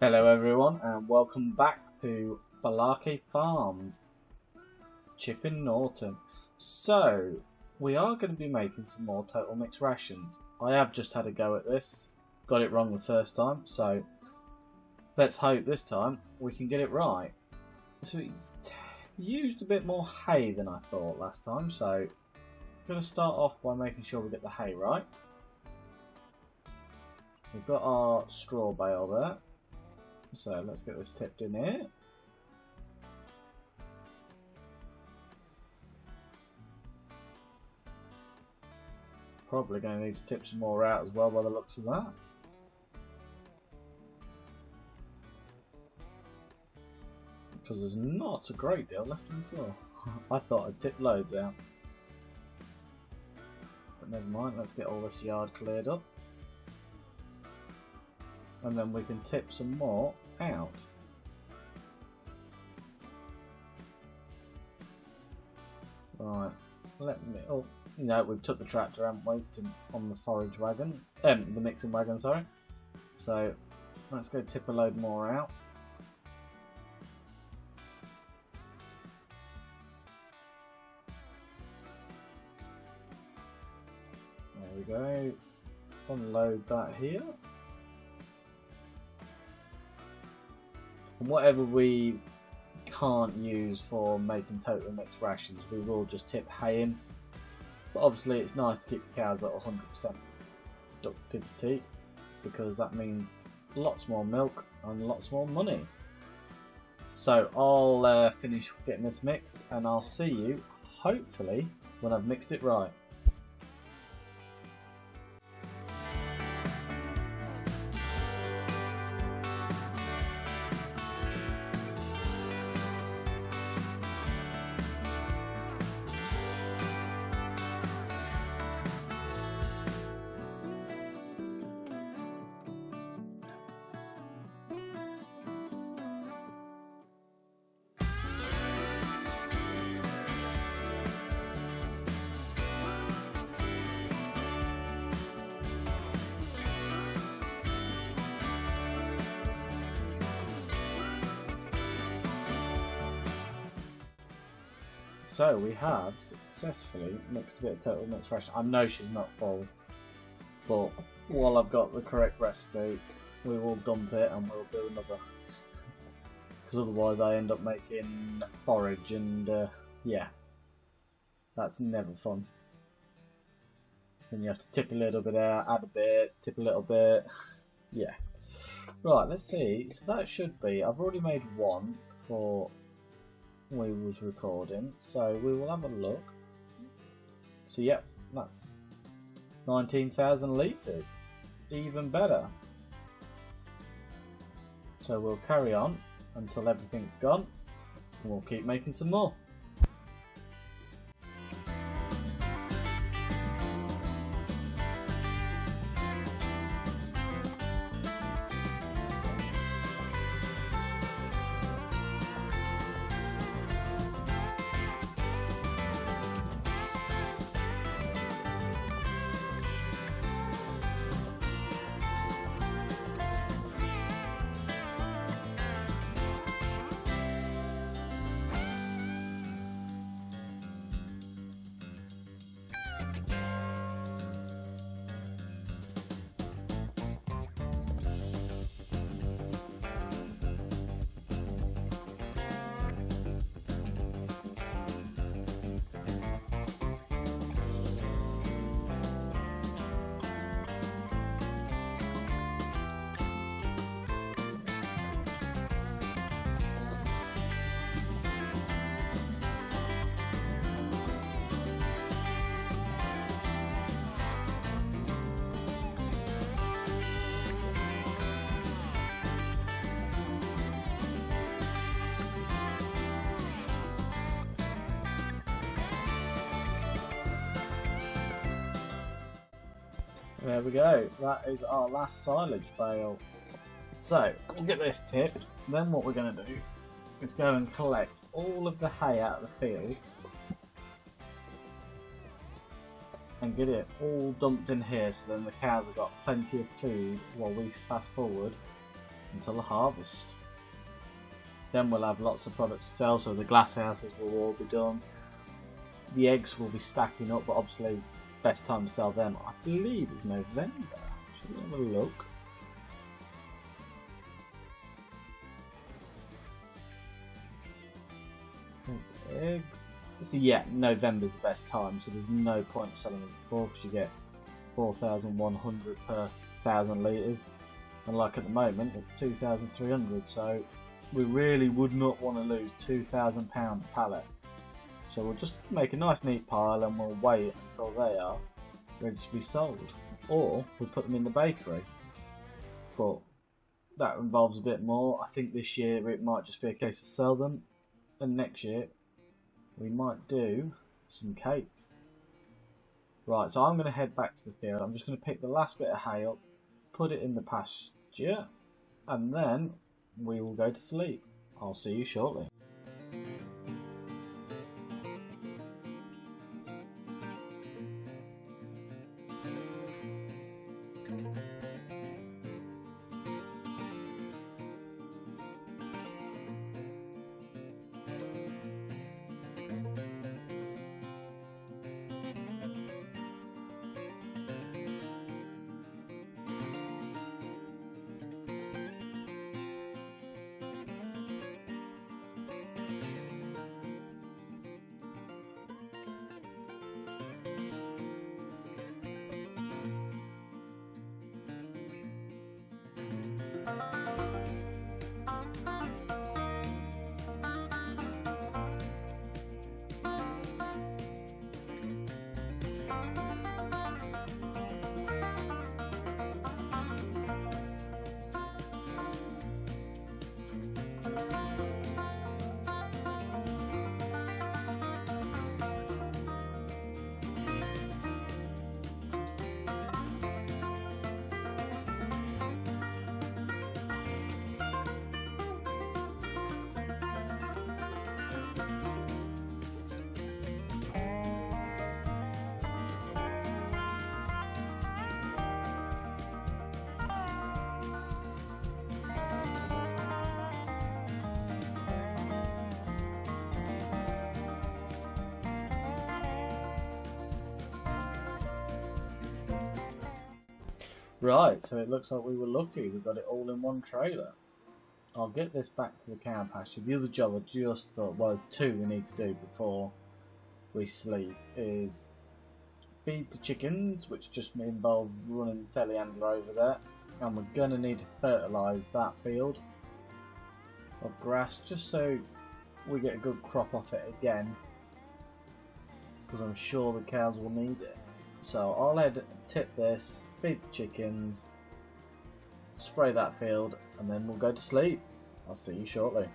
Hello everyone and welcome back to Balarkey Farms, Chip in Norton. So, we are going to be making some more total mixed rations. I have just had a go at this, got it wrong the first time, so let's hope this time we can get it right. So it's used a bit more hay than I thought last time, so I'm going to start off by making sure we get the hay right. We've got our straw bale there. So let's get this tipped in here. Probably going to need to tip some more out as well by the looks of that. Because there's not a great deal left on the floor. I thought I'd tip loads out. But never mind, let's get all this yard cleared up. And then we can tip some more out. Right, let me. Oh, no, we've took the tractor, haven't we, on the forage wagon, the mixing wagon, sorry. So let's go tip a load more out. There we go. Unload that here. And whatever we can't use for making total mixed rations, we will just tip hay in. But obviously it's nice to keep the cows at 100% productivity, because that means lots more milk and lots more money. So I'll finish getting this mixed and I'll see you hopefully when I've mixed it right. So we have successfully mixed a bit of total mixed ration. I know she's not full, but while I've got the correct recipe, we will dump it and we'll do another. Because otherwise I end up making forage and yeah, that's never fun. Then you have to tip a little bit out, add a bit, tip a little bit, yeah. Right, let's see, so that should be, I've already made one for we was recording, so we will have a look. So yep, that's 19,000 litres, even better. So we'll carry on until everything's gone and we'll keep making some more. There we go, that is our last silage bale. So, we'll get this tipped, then what we're going to do is go and collect all of the hay out of the field and get it all dumped in here, so then the cows have got plenty of food while we fast forward until the harvest. Then we'll have lots of products to sell, so the glass houses will all be done. The eggs will be stacking up, but obviously best time to sell them, I believe, is November. Should we have a look? Eggs. So yeah, November's the best time, so there's no point selling them before because you get 4,100 per 1,000 litres, and like at the moment it's 2,300, so we really would not want to lose £2,000 a pallet. So we'll just make a nice neat pile and we'll wait until they are ready to be sold, or we put them in the bakery, but that involves a bit more. I think this year it might just be a case of sell them, and next year we might do some cakes. Right, so I'm going to head back to the field. I'm just going to pick the last bit of hay up, put it in the pasture, and then we will go to sleep. I'll see you shortly. Right, so it looks like we were lucky. We got it all in one trailer. I'll get this back to the cow pasture. The other job I just thought, well, there's two we need to do before we sleep, is feed the chickens, which just involves running the telehandler over there, and we're going to need to fertilise that field of grass just so we get a good crop off it again, because I'm sure the cows will need it. So I'll head tip this, feed the chickens, spray that field, and then we'll go to sleep. I'll see you shortly.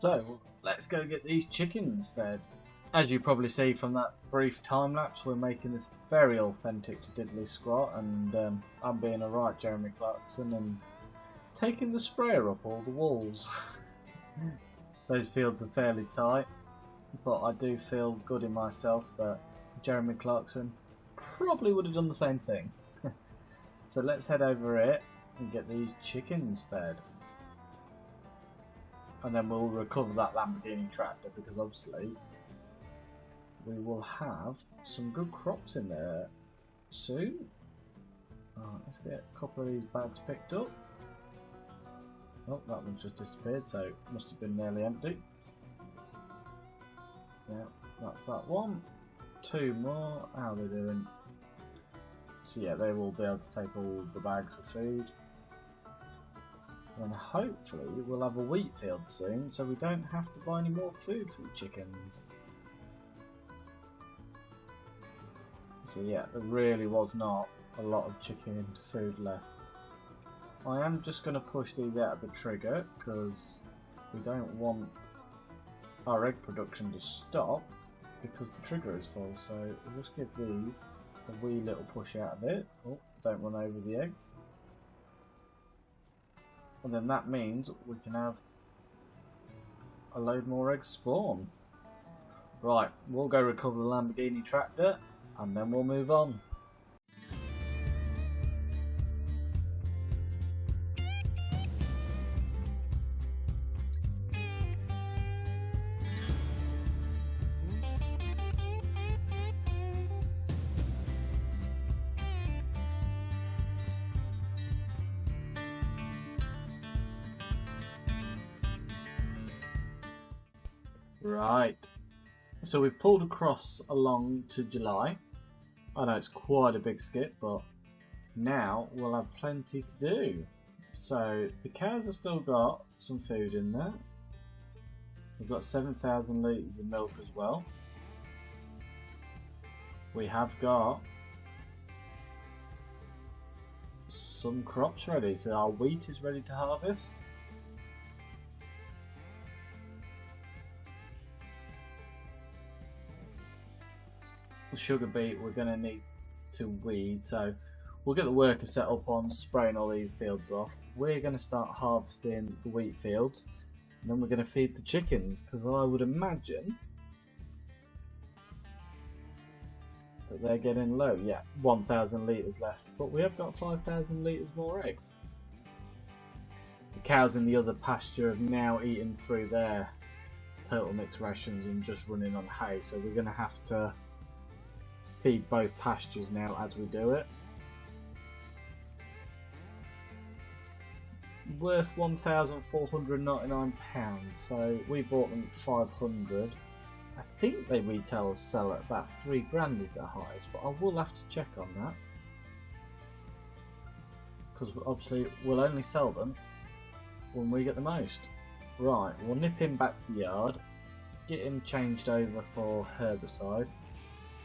So let's go get these chickens fed. As you probably see from that brief time lapse, we're making this very authentic to diddly squat, and I'm being a right Jeremy Clarkson and taking the sprayer up all the walls. Those fields are fairly tight, but I do feel good in myself that Jeremy Clarkson probably would have done the same thing. So let's head over it and get these chickens fed. And then we'll recover that Lamborghini tractor, because obviously we will have some good crops in there soon. Alright, let's get a couple of these bags picked up. Oh, that one's just disappeared, so it must have been nearly empty. Yeah, that's that one. Two more. How are they doing? So yeah, they will be able to take all the bags of food. And hopefully we'll have a wheat field soon, so we don't have to buy any more food for the chickens. So yeah, there really was not a lot of chicken food left. I am just going to push these out of the trigger, because we don't want our egg production to stop, because the trigger is full. So we'll just give these a wee little push out of it. Oh, don't run over the eggs. And then that means we can have a load more eggs spawn. Right, we'll go recover the Lamborghini tractor, and then we'll move on. Right, so we've pulled across along to July. I know it's quite a big skip, but now we'll have plenty to do. So the cows have still got some food in there. We've got 7,000 litres of milk as well. We have got some crops ready, so our wheat is ready to harvest. Sugar beet we're going to need to weed, so we'll get the worker set up on spraying all these fields off. We're going to start harvesting the wheat fields, and then we're going to feed the chickens, because I would imagine that they're getting low. Yeah, 1,000 litres left, but we have got 5,000 litres more eggs. The cows in the other pasture have now eaten through their total mixed rations and just running on hay, so we're going to have to feed both pastures now as we do it. Worth £1,499, so we bought them at 500. I think they retail sell at about £3,000 is their highest, but I will have to check on that, because obviously we'll only sell them when we get the most. Right, we'll nip him back to the yard, get him changed over for herbicide,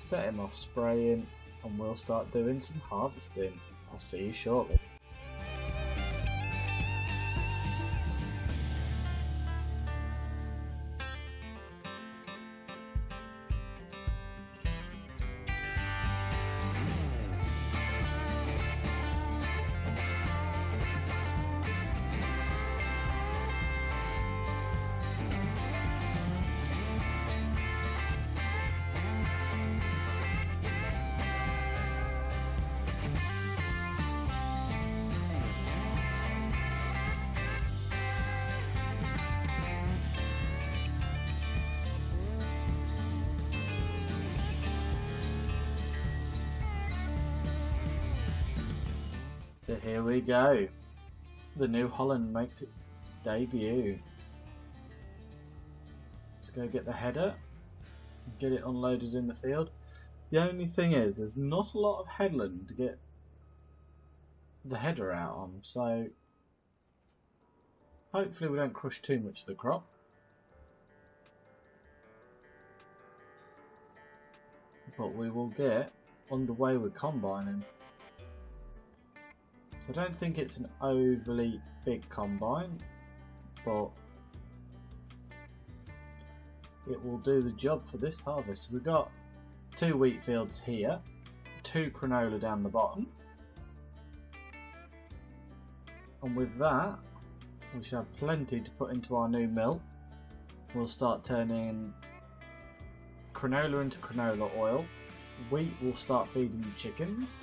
set him off spraying, and we'll start doing some harvesting. I'll see you shortly. So here we go. The New Holland makes its debut. Let's go get the header and get it unloaded in the field. The only thing is, there's not a lot of headland to get the header out on, so hopefully we don't crush too much of the crop. But we will get underway with combining. I don't think it's an overly big combine, but it will do the job for this harvest. So we've got 2 wheat fields here, 2 canola down the bottom, and with that we shall have plenty to put into our new mill. We'll start turning canola into canola oil. Wheat will start feeding the chickens,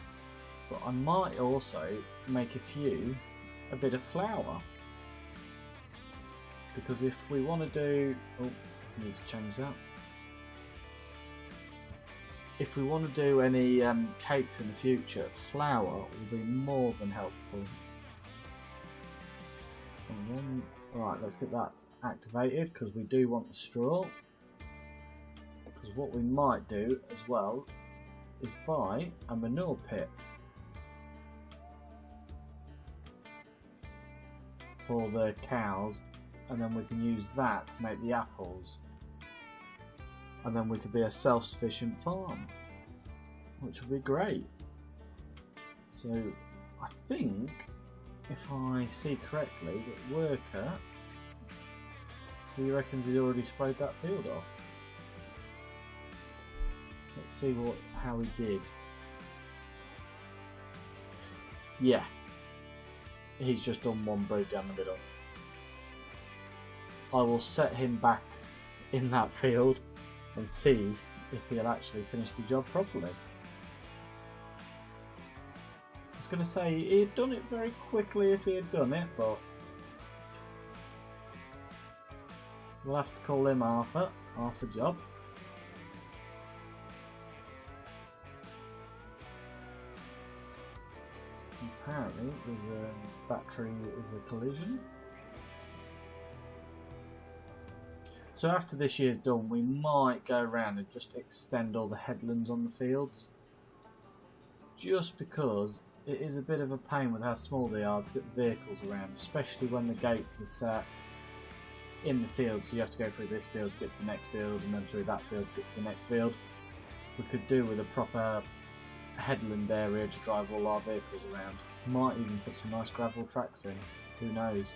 but I might also make a bit of flour, because if we want to do, oh, I need to change that. If we want to do any cakes in the future, flour will be more than helpful. And then, right, let's get that activated, because we do want the straw. Because what we might do as well is buy a manure pit for the cows, and then we can use that to make the apples, and then we could be a self-sufficient farm, which would be great. So I think, if I see correctly, that worker, he reckons he's already sprayed that field off. Let's see how he did. Yeah, he's just done one brood down the middle. I will set him back in that field and see if he'll actually finish the job properly. I was going to say he'd done it very quickly if he had done it, but we'll have to call him Arthur Job. Apparently there's a battery is a collision. So after this year's done, we might go around and just extend all the headlands on the fields, just because it is a bit of a pain with how small they are to get the vehicles around, especially when the gates are set in the field. So you have to go through this field to get to the next field, and then through that field to get to the next field. We could do with a proper headland area to drive all our vehicles around. Might even put some nice gravel tracks in, who knows.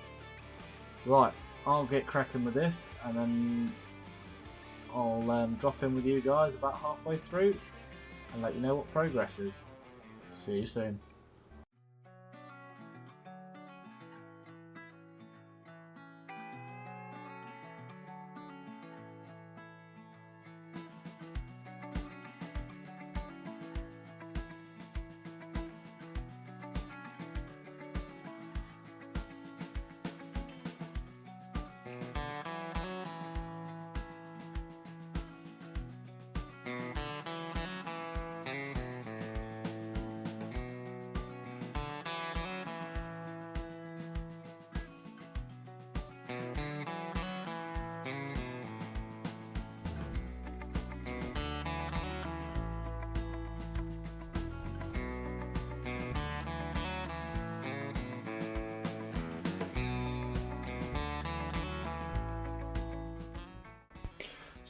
Right, I'll get cracking with this, and then I'll drop in with you guys about halfway through and let you know what progress is. See you soon.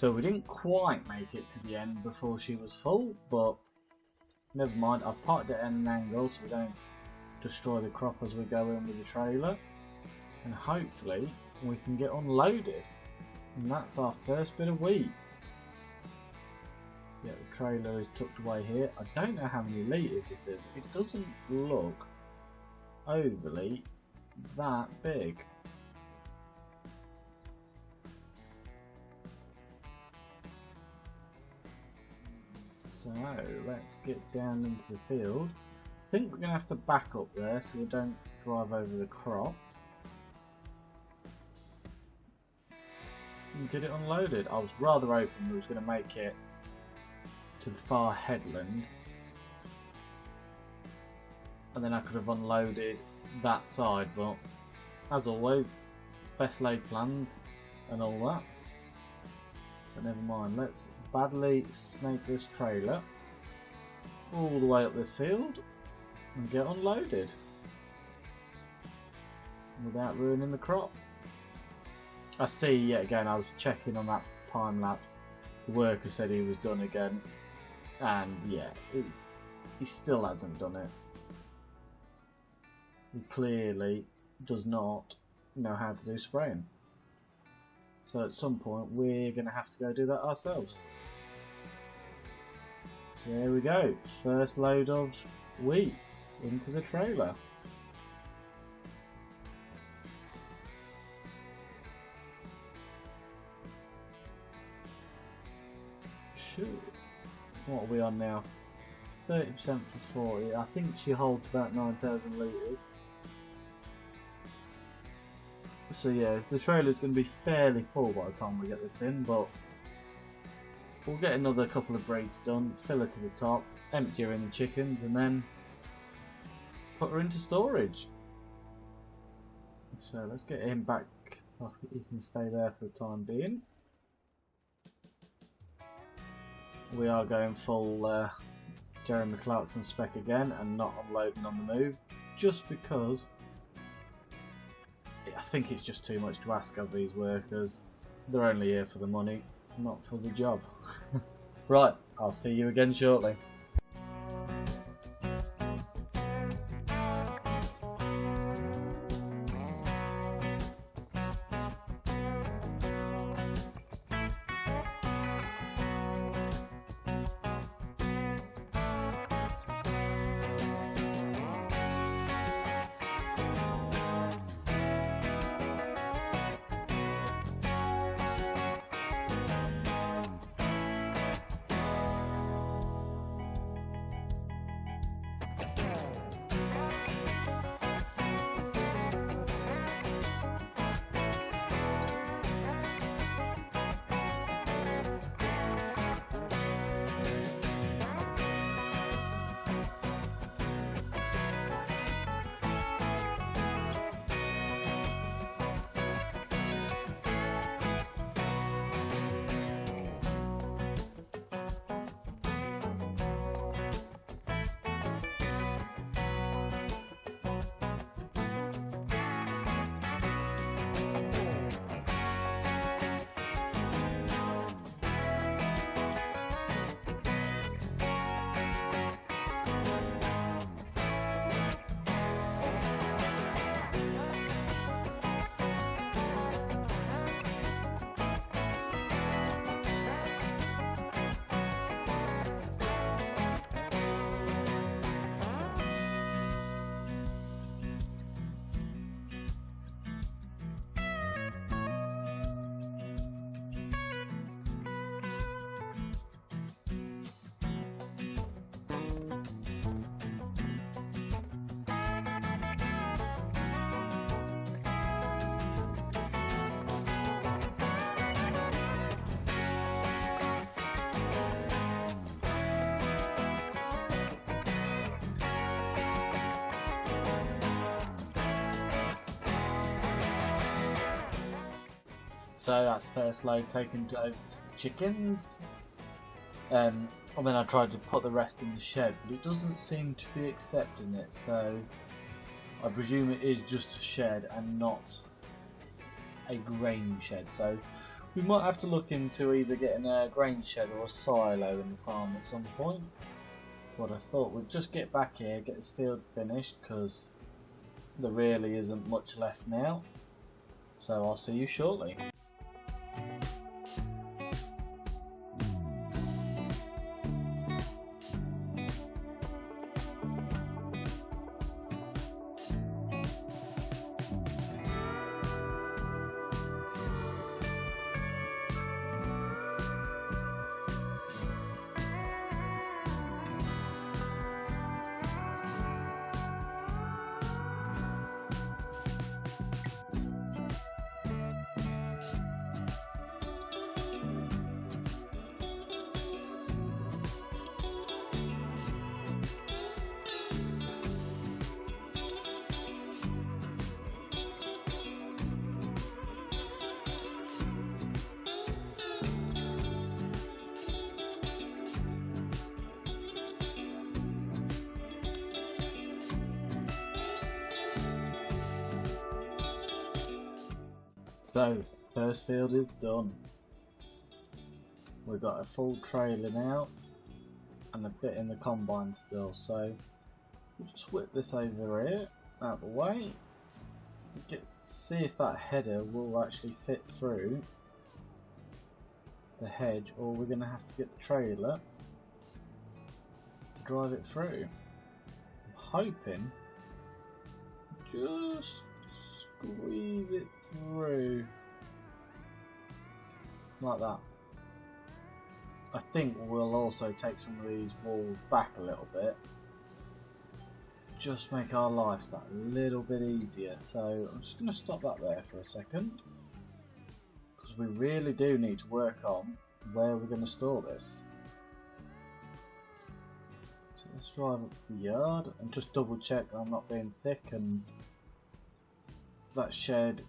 So we didn't quite make it to the end before she was full, but never mind. I've parked it at an angle so we don't destroy the crop as we go in with the trailer, and hopefully we can get unloaded. And that's our first bit of wheat. Yeah, the trailer is tucked away here. I don't know how many litres this is. It doesn't look overly that big. So let's get down into the field. I think we're going to have to back up there so we don't drive over the crop. And get it unloaded. I was rather hoping we was going to make it to the far headland, and then I could have unloaded that side, but as always, best laid plans and all that. But never mind, let's badly snake this trailer all the way up this field and get unloaded without ruining the crop. I see, yet again, I was checking on that time lapse, the worker said he was done again, and yeah, he still hasn't done it. He clearly does not know how to do spraying. So at some point we're going to have to go do that ourselves. So there we go, first load of wheat into the trailer. What are we on now? 30% for 40. I think she holds about 9,000 litres. So yeah, the trailer's going to be fairly full by the time we get this in, but we'll get another couple of breeds done, fill her to the top, empty her in the chickens, and then put her into storage. So let's get him back. Oh, he can stay there for the time being. We are going full Jeremy Clarkson spec again and not unloading on the move, just because I think it's just too much to ask of these workers. They're only here for the money, not for the job. Right, I'll see you again shortly. So that's first load taken over to the chickens. And then I tried to put the rest in the shed, but it doesn't seem to be accepting it, so I presume it is just a shed and not a grain shed. So we might have to look into either getting a grain shed or a silo in the farm at some point. But I thought we'd just get back here, get this field finished, because there really isn't much left now. So I'll see you shortly. So, first field is done. We've got a full trailer now and a bit in the combine still, so we'll just whip this over here, out of the way, see if that header will actually fit through the hedge, or we're going to have to get the trailer to drive it through. I'm hoping just squeeze it through like that. I think we'll also take some of these walls back a little bit, just make our lives that little bit easier. So I'm just going to stop that there for a second, because we really do need to work on where we're going to store this. So let's drive up to the yard and just double check that I'm not being thick and that shed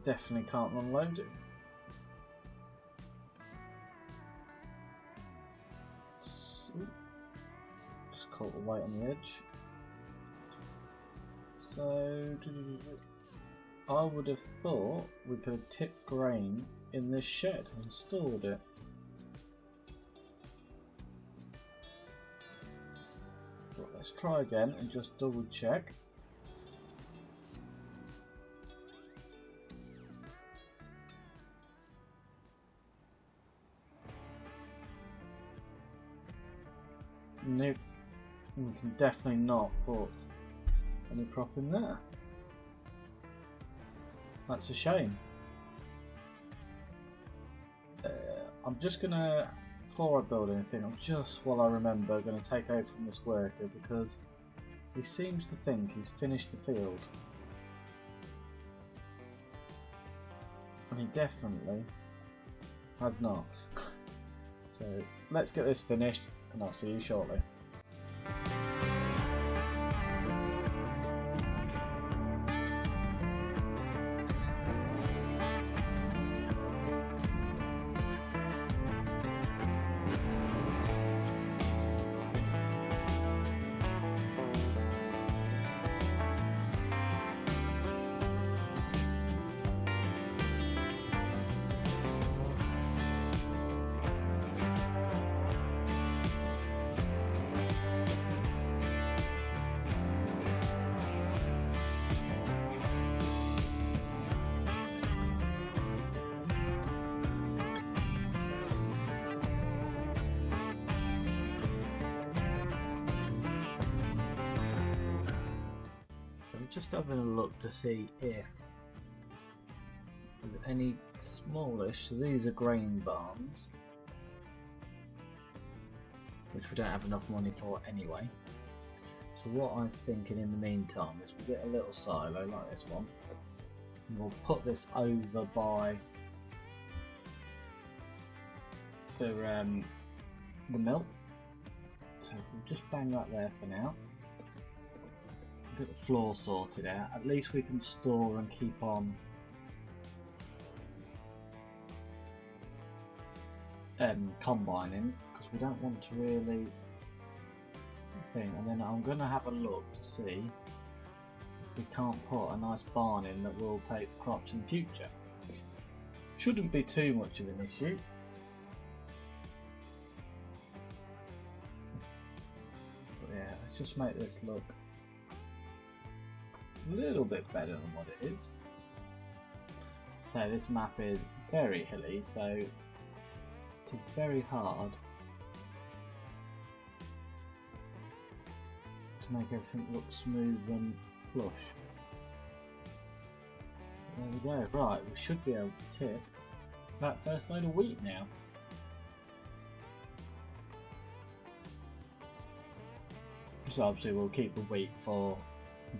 definitely can't unload it. So, just caught the weight on the edge. So I would have thought we could have tipped grain in this shed and stored it. But let's try again and just double check. Nope, we can definitely not put any prop in there. That's a shame. I'm just gonna, before I build anything, I'm just, while I remember, going to take over from this worker because he seems to think he's finished the field. And he definitely has not. So let's get this finished and I'll see you shortly. Just having a look to see if there's any smallish. So these are grain barns, which we don't have enough money for anyway. So what I'm thinking in the meantime is we get a little silo like this one, and we'll put this over by the mill. So we'll just bang that there for now. Get the floor sorted out. At least we can store and keep on combining, because we don't want to really think. And then I'm going to have a look to see if we can't put a nice barn in that will take crops in future. Shouldn't be too much of an issue. But yeah, let's just make this look a little bit better than what it is. So this map is very hilly, so it is very hard to make everything look smooth and flush. There we go. Right, we should be able to tip that first load of wheat now. So obviously we'll keep the wheat for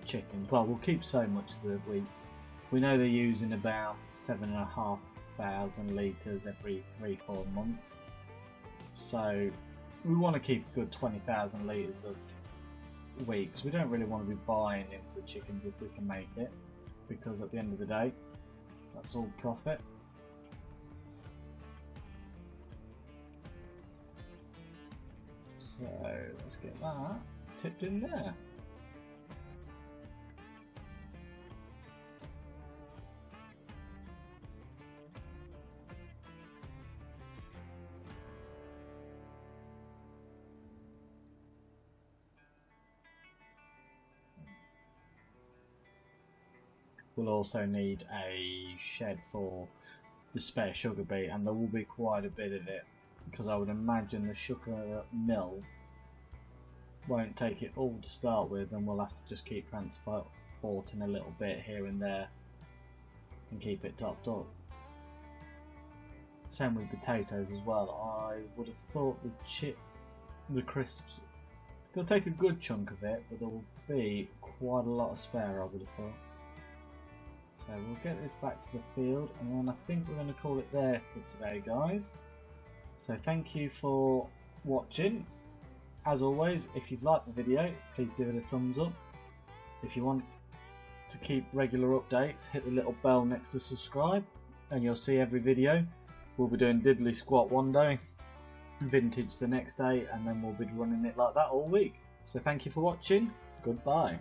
chickens. Well, we'll keep so much of the wheat. We know they're using about 7,500 litres every 3-4 months. So we want to keep a good 20,000 litres of wheat, because we don't really want to be buying into the chickens if we can make it, because at the end of the day, that's all profit. So let's get that tipped in there. We'll also need a shed for the spare sugar beet, and there will be quite a bit of it, because I would imagine the sugar mill won't take it all to start with, and we'll have to just keep transporting a little bit here and there and keep it topped up. Same with potatoes as well. I would have thought the crisps, they'll take a good chunk of it, but there will be quite a lot of spare, I would have thought. So we'll get this back to the field, and then I think we're going to call it there for today, guys. So thank you for watching. As always, if you've liked the video, please give it a thumbs up. If you want to keep regular updates, hit the little bell next to subscribe, and you'll see every video. We'll be doing diddly squat one day, vintage the next day, and then we'll be running it like that all week. So thank you for watching. Goodbye.